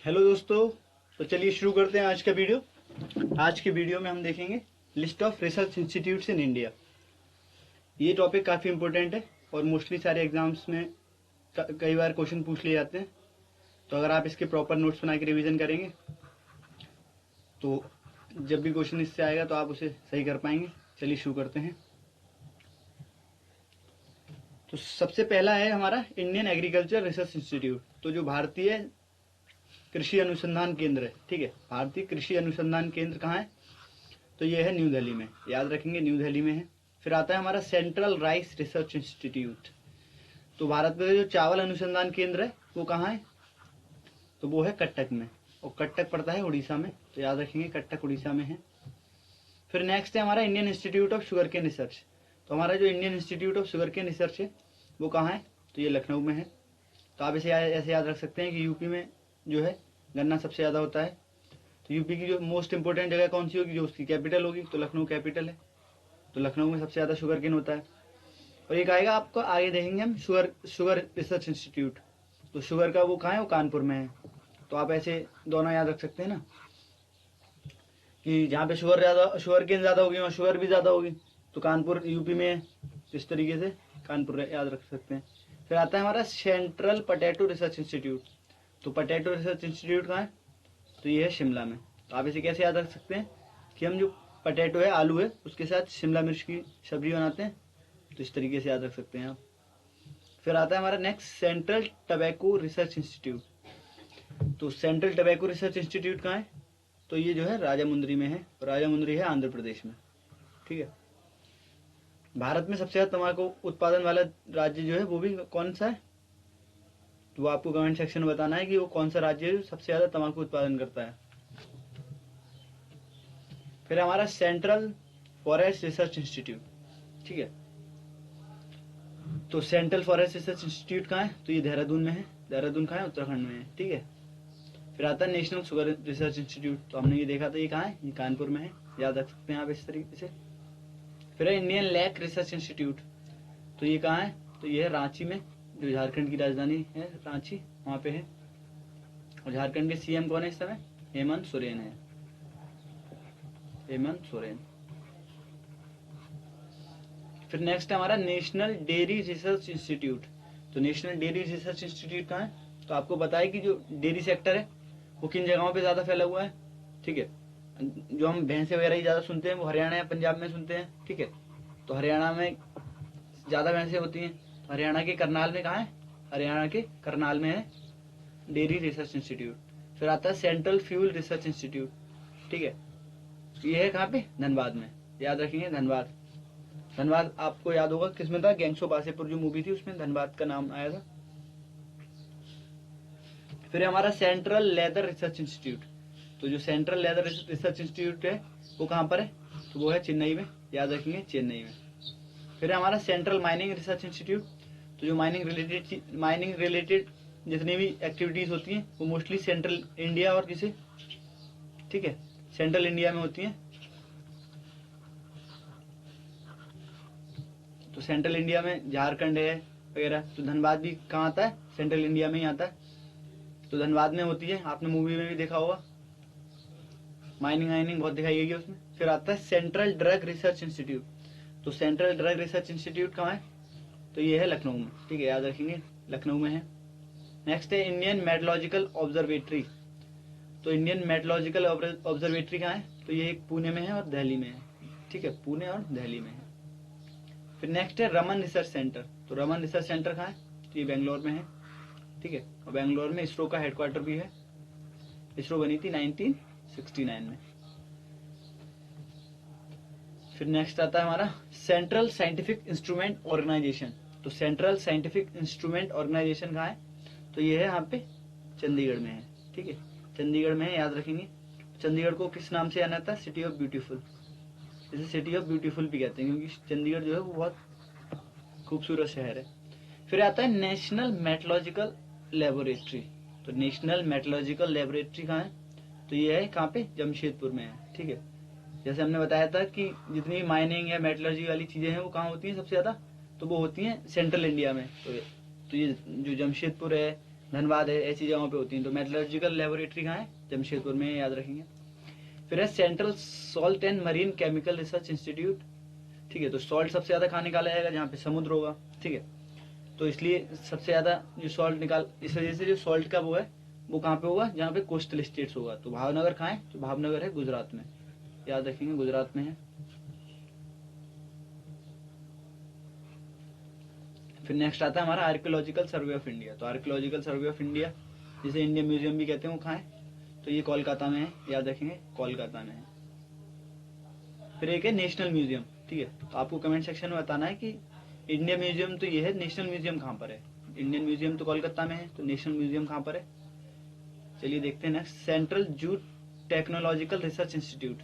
Hello दोस्तों। तो चलिए शुरू करते हैं आज का वीडियो। आज के वीडियो में हम देखेंगे list of research institutes in India. ये टॉपिक काफ़ी इंपॉर्टेंट है और मोस्टली सारे एग्जाम्स में कई बार क्वेश्चन पूछ लिए जाते हैं। तो अगर आप इसके प्रॉपर नोट्स बना के रिविज़न करेंगे तो जब भी क्वेश्चन इससे आएगा तो आप उसे सही कर पाएंगे। चलिए शुरू करते हैं। तो सबसे पहला है हमारा इंडियन एग्रीकल्चर रिसर्च इंस्टीट्यूट। तो जो भारतीय कृषि अनुसंधान केंद्र है, ठीक है, भारतीय कृषि अनुसंधान केंद्र कहाँ है? तो ये है न्यू दिल्ली में, याद रखेंगे न्यू दिल्ली में है। फिर आता है हमारा सेंट्रल राइस रिसर्च इंस्टीट्यूट। तो भारत का जो चावल अनुसंधान केंद्र है वो कहाँ है? तो वो है कटक में, और कटक पड़ता है उड़ीसा में, तो याद रखेंगे कटक उड़ीसा में है। फिर नेक्स्ट है हमारा Indian institute of Sugar Cane Research. तो हमारा जो Indian institute of Sugar Cane Research है वो कहाँ है? तो ये लखनऊ में है। तो आप इसे ऐसे याद रख सकते हैं कि यूपी में जो है गन्ना सबसे ज़्यादा होता है। तो यूपी की जो मोस्ट इंपोर्टेंट जगह कौन सी होगी, जो उसकी कैपिटल होगी, तो लखनऊ कैपिटल है। तो लखनऊ में सबसे ज़्यादा शुगर केन होता है। और एक आएगा आपको आगे देखेंगे हम शुगर रिसर्च इंस्टीट्यूट। तो शुगर का वो कहाँ है? वो कानपुर में है। तो आप ऐसे दोनों याद रख सकते हैं ना कि जहाँ पे शुगर केन ज़्यादा होगी वहाँ शुगर भी ज़्यादा होगी। तो कानपुर यूपी में है, इस तरीके से कानपुर याद रख सकते हैं। फिर आता है हमारा सेंट्रल पोटैटो रिसर्च इंस्टीट्यूट। तो पोटैटो रिसर्च इंस्टीट्यूट कहाँ है? तो ये है शिमला में। तो आप इसे कैसे याद रख सकते हैं कि हम जो पोटैटो है, आलू है, उसके साथ शिमला मिर्च की सब्जी बनाते हैं। तो इस तरीके से याद रख सकते हैं आप। फिर आता है हमारा next central tobacco research institute. तो सेंट्रल टबैको रिसर्च इंस्टीट्यूट कहाँ है? तो ये जो है राजामुंदरी में है, और राजामुंदरी है आंध्र प्रदेश में, ठीक है। भारत में सबसे ज़्यादा तंबाकू उत्पादन वाला राज्य जो है वो भी कौन सा है? तो वो आपको कमेंट सेक्शन में बताना है कि वो कौन सा राज्य है जो सबसे ज़्यादा तंबाकू उत्पादन करता है। फिर हमारा सेंट्रल फॉरेस्ट रिसर्च इंस्टीट्यूट, ठीक है। तो सेंट्रल फॉरेस्ट रिसर्च इंस्टीट्यूट कहाँ है? तो ये देहरादून में है। देहरादून कहाँ है? उत्तराखंड में है, ठीक है। फिर आता है नेशनल शुगर रिसर्च इंस्टीट्यूट। तो हमने ये देखा था, ये कहाँ है? ये कानपुर में है, याद रख सकते हैं आप इस तरीके से। फिर है इंडियन लैक रिसर्च इंस्टीट्यूट। तो ये कहाँ है? तो ये है रांची में, जो झारखंड की राजधानी है रांची, वहाँ पे है। और झारखंड के सीएम कौन है इस समय? हेमंत सोरेन है, हेमंत सोरेन। फिर नेक्स्ट है हमारा नेशनल डेयरी रिसर्च इंस्टीट्यूट। तो नेशनल डेयरी रिसर्च इंस्टीट्यूट कहाँ है? तो आपको पता है कि जो डेयरी सेक्टर है वो किन जगहों पे ज़्यादा फैला हुआ है, ठीक है। जो हम भैंसे वगैरह ही ज़्यादा सुनते हैं वो हरियाणा या पंजाब में सुनते हैं, ठीक है। तो हरियाणा में ज़्यादा भैंसें होती हैं। तो हरियाणा के करनाल में कहाँ है? हरियाणा के करनाल में है डेयरी रिसर्च इंस्टीट्यूट। फिर आता है सेंट्रल फ्यूल रिसर्च इंस्टीट्यूट, ठीक है। ये है कहाँ पे? धनबाद में, याद रखेंगे धनबाद। धनबाद आपको याद होगा किसमें था? गैंग्स ऑफ वासेपुर जो मूवी थी उसमें धनबाद का नाम आया था। फिर हमारा सेंट्रल लेदर रिसर्च इंस्टीट्यूट। तो जो सेंट्रल लेदर रिसर्च इंस्टीट्यूट है वो कहाँ पर है? तो वो है चेन्नई में, याद रखेंगे चेन्नई में। फिर हमारा सेंट्रल माइनिंग रिसर्च इंस्टीट्यूट। तो जो माइनिंग रिलेटेड जितनी भी एक्टिविटीज होती हैं वो मोस्टली सेंट्रल इंडिया और किसे, ठीक है, सेंट्रल इंडिया में होती हैं। तो सेंट्रल इंडिया में झारखंड है वगैरह। तो धनबाद भी कहाँ आता है? सेंट्रल इंडिया में ही आता है। तो धनबाद में होती है, आपने मूवी में भी देखा होगा, माइनिंग बहुत दिखाई गई है उसमें। फिर आता है सेंट्रल ड्रग रिसर्च इंस्टीट्यूट। तो सेंट्रल ड्रग रिसर्च इंस्टीट्यूट कहाँ है? तो ये है लखनऊ में, ठीक है, याद रखेंगे लखनऊ में है। नेक्स्ट है इंडियन मेट्रोलॉजिकल ऑब्जर्वेटरी। तो इंडियन मेट्रोलॉजिकल ऑब्जर्वेटरी कहाँ है? तो ये एक पुणे में है और दिल्ली में है, ठीक है, पुणे और दिल्ली में है। फिर नेक्स्ट है रमन रिसर्च सेंटर। तो रमन रिसर्च सेंटर कहाँ है? तो ये बेंगलोर में है, ठीक है। और बेंगलोर में इसरो का हेडक्वार्टर भी है। इसरो बनी थी 1969 में। फिर नेक्स्ट आता है हमारा सेंट्रल साइंटिफिक इंस्ट्रूमेंट ऑर्गेनाइजेशन। तो सेंट्रल साइंटिफिक इंस्ट्रूमेंट ऑर्गेनाइजेशन कहाँ है? तो ये है यहाँ पे चंडीगढ़ में है, ठीक है, चंडीगढ़ में है, याद रखेंगे। चंडीगढ़ को किस नाम से जाना जाता है? City of beautiful. इसे सिटी ऑफ ब्यूटीफुल भी कहते हैं क्योंकि चंडीगढ़ जो है वो बहुत खूबसूरत शहर है। फिर आता है नेशनल मेट्रोलॉजिकल लेबोरेटरी। तो नेशनल मेट्रोलॉजिकल लेबोरेटरी कहाँ है? तो ये है कहाँ पे? जमशेदपुर में है, ठीक है। जैसे हमने बताया था कि जितनी माइनिंग या मेटलर्जी वाली चीज़ें हैं वो कहाँ होती हैं सबसे ज़्यादा? तो वो होती हैं सेंट्रल इंडिया में। तो ये जो जमशेदपुर है धनबाद है, ऐसी जगहों पे होती हैं। तो मेटलर्जिकल लेबोरेटरी कहाँ है? जमशेदपुर में है, याद रखेंगे। फिर है central salt and marine chemical research institute, ठीक है। तो सॉल्ट सबसे ज्यादा कहाँ निकाला जाएगा? जहाँ पे समुद्र होगा, ठीक है। तो इसलिए सबसे ज्यादा जो सॉल्ट निकाल, इस वजह से जो सॉल्ट का वो है वो कहाँ पे होगा? जहाँ पे कोस्टल स्टेट्स होगा। तो भावनगर कहाँ है? तो भावनगर है गुजरात में, याद रखेंगे, गुजरात में है। फिर नेक्स्ट आता है हमारा आर्कियोलॉजिकल सर्वे ऑफ इंडिया। तो आर्कियोलॉजिकल सर्वे ऑफ इंडिया, जिसे इंडियन म्यूजियम भी कहते हैं, वो कहाँ है? तो ये कोलकाता में है, याद रखेंगे, कोलकाता में है। फिर एक है नेशनल म्यूजियम, ठीक है। तो आपको कमेंट सेक्शन में बताना है कि इंडियन म्यूजियम तो ये है, नेशनल म्यूजियम कहाँ पर है? इंडियन म्यूजियम तो कोलकाता में है, तो नेशनल म्यूजियम कहाँ पर है? चलिए देखते हैं next, central jute technological research institute.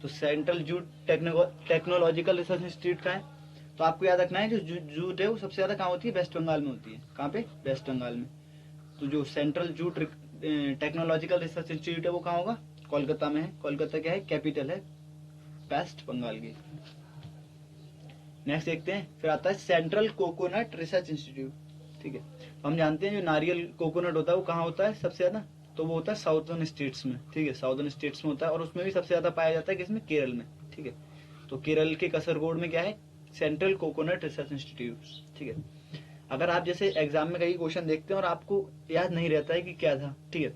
तो central jute technological research institute कहाँ है? तो आपको याद रखना है, जो जूट है वो सबसे ज्यादा कहाँ होती है? वेस्ट बंगाल में होती है। कहाँ पे? वेस्ट बंगाल में। तो जो central jute technological research institute है वो कहाँ होगा? कोलकाता में है। कोलकाता क्या है? कैपिटल है वेस्ट बंगाल की। नेक्स्ट देखते हैं, फिर आता है सेंट्रल कोकोनट रिसर्च इंस्टीट्यूट, ठीक है। तो हम जानते हैं जो नारियल कोकोनट होता है वो कहाँ होता है सबसे ज्यादा? तो वो होता है साउथर्न स्टेट्स में, ठीक है, साउथर्न स्टेट्स में होता है। और उसमें भी सबसे ज्यादा पाया जाता है किसमें? केरल में, ठीक है। तो केरल के कसरगोड में क्या है? सेंट्रल कोकोनट रिसर्च इंस्टीट्यूट, ठीक है। अगर आप जैसे एग्जाम में कई क्वेश्चन देखते हैं और आपको याद नहीं रहता है कि क्या था, ठीक है,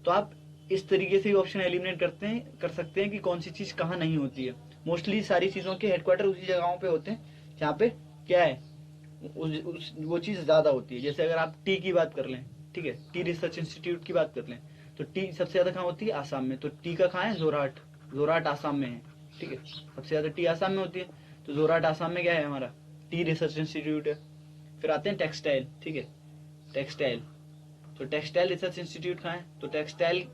तो आप इस तरीके से ऑप्शन एलिमिनेट कर सकते हैं कि कौन सी चीज कहाँ नहीं होती है। मोस्टली सारी चीजों के हेडक्वार्टर उसी जगहों पे होते हैं जहाँ पे क्या है, वो चीज ज्यादा होती है। जैसे अगर आप टी की बात कर लें, ठीक है, टी रिसर्च इंस्टीट्यूट की बात कर लें, तो टी सबसे ज्यादा कहाँ होती है? आसाम में। तो टी का कहाँ है? जोरहाट, जोरहाट आसाम में है, ठीक है। सबसे ज्यादा टी आसाम में होती है, तो जोरहाट आसाम में क्या है हमारा? टी रिसर्च इंस्टीट्यूट है। फिर आते हैं टेक्सटाइल, ठीक है, टेक्सटाइल। तो टेक्सटाइल रिसर्च इंस्टीट्यूट कहाँ है? तो टेक्सटाइल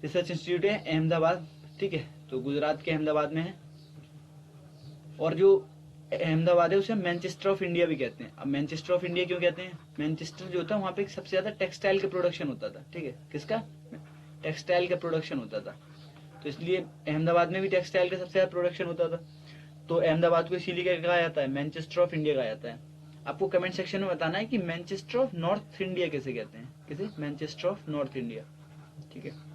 रिसर्च इंस्टीट्यूट है अहमदाबाद, ठीक है। तो गुजरात के अहमदाबाद में है। और जो अहमदाबाद है उसे मैनचेस्टर ऑफ इंडिया भी कहते हैं। अब मैनचेस्टर ऑफ इंडिया क्यों कहते हैं? मैनचेस्टर जो होता है वहां पे सबसे ज्यादा टेक्सटाइल का प्रोडक्शन होता था, ठीक है। किसका? टेक्सटाइल का प्रोडक्शन होता था। तो इसलिए अहमदाबाद में भी टेक्सटाइल का सबसे ज्यादा प्रोडक्शन होता था। तो अहमदाबाद को इसीलिए क्या कहा जाता है? मैनचेस्टर ऑफ इंडिया कहा जाता है। आपको कमेंट सेक्शन में बताना है कि मैनचेस्टर ऑफ नॉर्थ इंडिया कैसे कहते हैं? किसे? मैनचेस्टर ऑफ नॉर्थ इंडिया, ठीक है।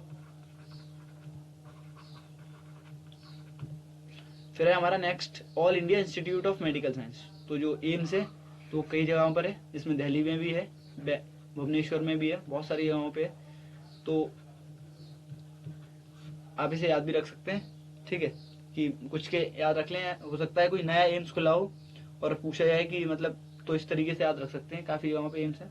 फिर है हमारा next all India institute of medical science. तो जो एम्स है तो कई जगहों पर है, जिसमें दिल्ली में भी है, भुवनेश्वर में भी है, बहुत सारी जगहों पे है। तो आप इसे याद भी रख सकते हैं, ठीक है, कि कुछ के याद रख लें। हो सकता है कोई नया एम्स खुला हो और पूछा जाए कि मतलब, तो इस तरीके से याद रख सकते हैं, काफी जगहों पे एम्स है।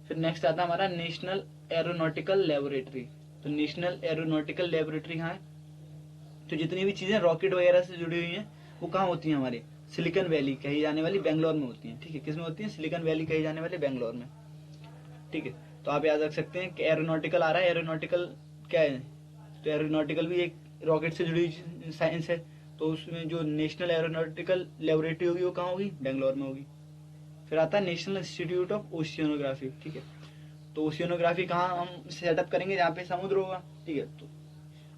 फिर नेक्स्ट आता है हमारा नेशनल एरोनॉटिकल लेबोरेटरी। तो नेशनल एरोनॉटिकल लेबोरेटरी कहाँ है? तो जितनी भी चीजें रॉकेट वगैरह से जुड़ी हुई हैं वो कहाँ होती हैं? हमारे सिलिकॉन वैली कही जाने वाली बेंगलोर में होती हैं, ठीक है। किसमें होती हैं? सिलिकॉन वैली कही जाने वाले बेंगलोर में, ठीक है। तो आप याद रख सकते हैं कि एरोनॉटिकल आ रहा है। एरोनॉटिकल क्या है? तो एरोनॉटिकल भी एक रॉकेट से जुड़ी साइंस है। तो उसमें जो नेशनल एरोनॉटिकल लेबोरेटरी होगी वो कहाँ होगी? बेंगलोर में होगी। फिर आता है नेशनल इंस्टीट्यूट ऑफ ओशियनोग्राफी, ठीक है। तो ओशियनोग्राफी कहाँ हम सेटअप करेंगे? जहाँ पे समुद्र होगा, ठीक है। तो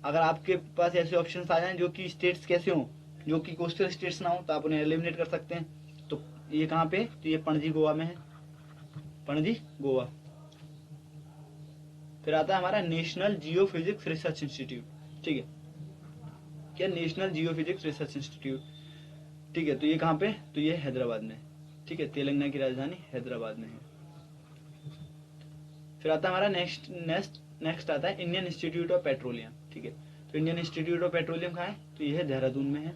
अगर आपके पास ऐसे ऑप्शंस आ जाएं जो कि स्टेट्स कैसे हो, जो कि कोस्टल स्टेट्स ना हो, तो आप उन्हें एलिमिनेट कर सकते हैं। तो ये कहाँ पे? तो ये पणजी गोवा में है, पणजी गोवा। फिर आता है हमारा नेशनल जियोफिजिक्स रिसर्च इंस्टीट्यूट, ठीक है। क्या? नेशनल जियोफिजिक्स रिसर्च इंस्टीट्यूट, ठीक है। तो ये कहाँ पे? तो ये हैदराबाद में, ठीक है, तेलंगाना की राजधानी हैदराबाद में है। फिर आता है हमारा नेक्स्ट आता है इंडियन इंस्टीट्यूट ऑफ पेट्रोलियम, ठीक है। तो इंडियन इंस्टीट्यूट ऑफ पेट्रोलियम कहाँ है? तो ये है देहरादून में है।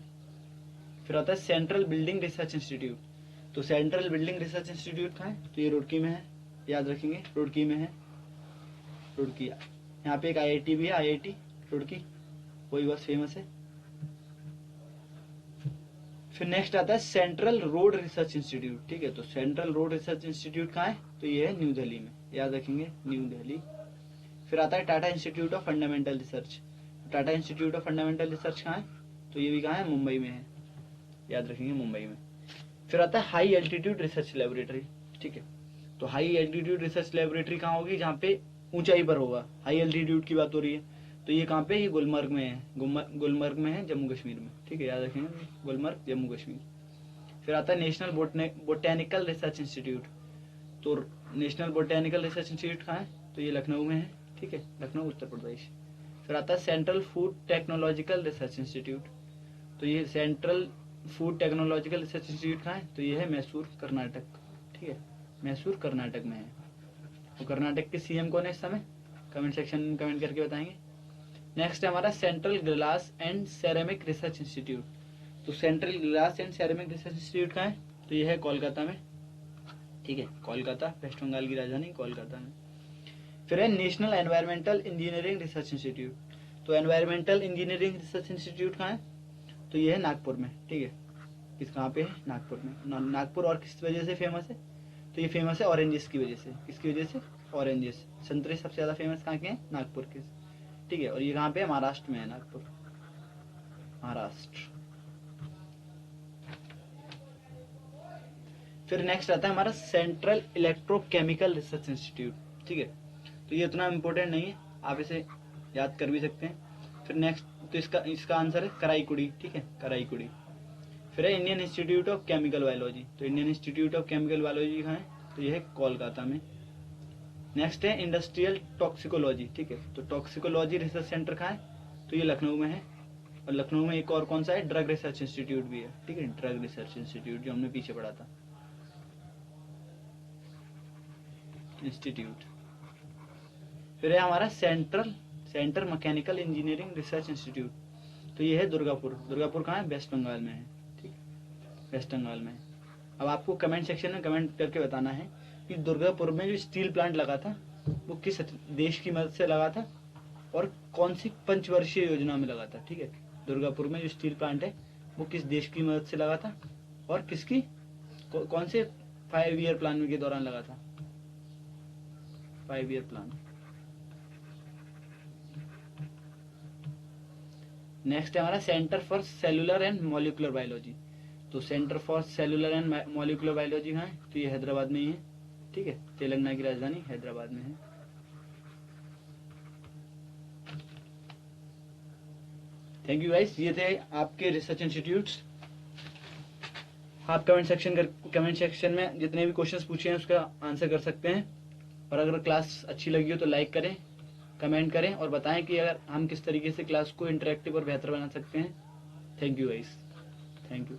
फिर आता है सेंट्रल बिल्डिंग रिसर्च इंस्टीट्यूट। तो सेंट्रल बिल्डिंग रिसर्च इंस्टीट्यूट कहाँ है? तो ये रुड़की में है, याद रखेंगे, रुड़की में है, रुड़की। यहाँ पे एक आईआईटी भी है, आईआईटी रुड़की, वही बस फेमस है। फिर नेक्स्ट आता है सेंट्रल रोड रिसर्च इंस्टीट्यूट, ठीक है। तो सेंट्रल रोड रिसर्च इंस्टीट्यूट कहाँ है? तो ये है न्यू दिल्ली में, याद रखेंगे, न्यू दिल्ली। फिर आता है Tata institute of fundamental research. Tata institute of fundamental research कहाँ है? तो ये भी कहाँ है? मुंबई में है, याद रखेंगे, मुंबई में। फिर आता है हाई एल्टीट्यूड रिसर्च लेबोरेटरी, ठीक है। तो हाई एल्टीट्यूड रिसर्च लेबोरेटरी कहाँ होगी? जहाँ पे ऊंचाई पर होगा, हाई एल्टीट्यूड की बात हो रही है। तो ये कहाँ पे? ये गुलमर्ग में है, गुलमर्ग में है, जम्मू कश्मीर में, ठीक है, याद रखेंगे, गुलमर्ग, जम्मू कश्मीर। फिर आता है नेशनल बोटेनिकल रिसर्च इंस्टीट्यूट। तो नेशनल बोटेनिकल रिसर्च इंस्टीट्यूट कहाँ है, तो ये लखनऊ में है, ठीक है, लखनऊ उत्तर प्रदेश। फिर आता है central food technological research institute, तो ये central food technological research institute कहाँ है, तो ये है मैसूर कर्नाटक, ठीक है, मैसूर कर्नाटक में है। तो कर्नाटक के सीएम कौन है इस समय, कमेंट सेक्शन में कमेंट करके बताएंगे। नेक्स्ट है हमारा central glass and ceramic research institute, तो central glass and ceramic research institute कहाँ है, तो ये है कोलकाता में, ठीक है, कोलकाता, वेस्ट बंगाल की राजधानी कोलकाता में। फिर है national environmental engineering research institute, तो एनवायरमेंटल इंजीनियरिंग रिसर्च इंस्टीट्यूट कहाँ है, तो ये है नागपुर में, ठीक है, किस कहाँ पे है, नागपुर में। नागपुर और किस वजह से फेमस है, तो ये फेमस है ऑरेंजेस की वजह से, किसकी वजह से, ऑरेंजेस, संतरे सबसे ज्यादा फेमस कहाँ के हैं, नागपुर के, ठीक है, और ये कहाँ पे है, महाराष्ट्र में है, नागपुर महाराष्ट्र। फिर नेक्स्ट आता है हमारा सेंट्रल इलेक्ट्रोकेमिकल रिसर्च इंस्टीट्यूट, ठीक है, तो ये इतना इम्पोर्टेंट नहीं है, आप इसे याद कर भी सकते हैं। फिर नेक्स्ट तो इसका आंसर है कराईकुड़ी, ठीक है, कराईकुड़ी। फिर है Indian institute of chemical biology, तो Indian institute of chemical biology कहाँ है, तो ये है कोलकाता में। नेक्स्ट है इंडस्ट्रियल टॉक्सिकोलॉजी, ठीक है, तो टॉक्सिकोलॉजी रिसर्च सेंटर कहाँ है, तो ये लखनऊ में है। और लखनऊ में एक और कौन सा है, ड्रग रिसर्च इंस्टीट्यूट भी है, ठीक है, ड्रग रिसर्च इंस्टीट्यूट जो हमने पीछे पढ़ा था, इंस्टीट्यूट। फिर है हमारा centre mechanical engineering research institute, तो ये है दुर्गापुर, दुर्गापुर कहाँ है, वेस्ट बंगाल में है, ठीक, वेस्ट बंगाल में है। अब आपको कमेंट सेक्शन में कमेंट करके बताना है कि दुर्गापुर में जो स्टील प्लांट लगा था वो किस देश की मदद से लगा था और कौन सी पंचवर्षीय योजना में लगा था, ठीक है, दुर्गापुर में जो स्टील प्लांट है वो किस देश की मदद से लगा था और किसकी कौन से 5 ईयर प्लान के दौरान लगा था, 5 ईयर प्लान। नेक्स्ट है हमारा centre for cellular and molecular biology, तो centre for cellular and molecular biology कहाँ है, तो ये हैदराबाद में ही है, ठीक है, तेलंगाना की राजधानी हैदराबाद में है। थैंक यू गाइस, ये थे आपके रिसर्च इंस्टीट्यूट्स। आप कमेंट सेक्शन में जितने भी क्वेश्चंस पूछे हैं उसका आंसर कर सकते हैं। और अगर क्लास अच्छी लगी हो तो लाइक करें, कमेंट करें और बताएं कि अगर हम किस तरीके से क्लास को इंटरेक्टिव और बेहतर बना सकते हैं। Thank you guys, thank you.